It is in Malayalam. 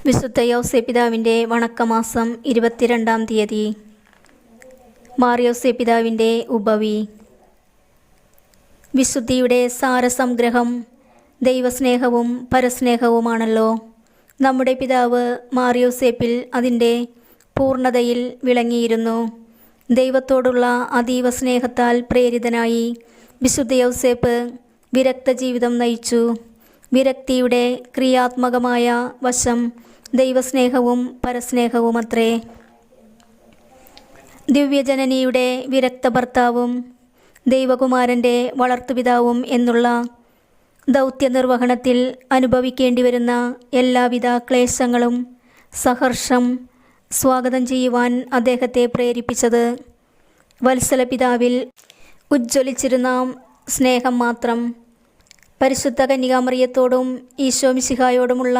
വിശുദ്ധ യൗസേപ്പിതാവിൻ്റെ വണക്കമാസം 22-ാം തീയതി. മാറിയോസേപ്പിതാവിൻ്റെ ഉപവി. വിശുദ്ധിയുടെ സാരസംഗ്രഹം ദൈവസ്നേഹവും പരസ്നേഹവുമാണല്ലോ. നമ്മുടെ പിതാവ് മാറിയോസേപ്പിൽ അതിൻ്റെ പൂർണ്ണതയിൽ വിളങ്ങിയിരുന്നു. ദൈവത്തോടുള്ള അതീവ സ്നേഹത്താൽ പ്രേരിതനായി വിശുദ്ധ യൗസേപ്പ് വിരക്ത ജീവിതം നയിച്ചു. വിരക്തിയുടെ ക്രിയാത്മകമായ വശം ദൈവസ്നേഹവും പരസ്നേഹവുമത്രേ. ദിവ്യജനനിയുടെ വിരക്ത ഭർത്താവും ദൈവകുമാരൻ്റെ വളർത്തുപിതാവും എന്നുള്ള ദൗത്യനിർവഹണത്തിൽ അനുഭവിക്കേണ്ടി വരുന്ന എല്ലാവിധ ക്ലേശങ്ങളും സഹർഷം സ്വാഗതം ചെയ്യുവാൻ അദ്ദേഹത്തെ പ്രേരിപ്പിച്ചത് വത്സല പിതാവിൽ ഉജ്ജ്വലിച്ചിരുന്ന സ്നേഹം മാത്രം. പരിശുദ്ധ കന്യകാമറിയത്തോടും ഈശോ മിശിഹായോടുമുള്ള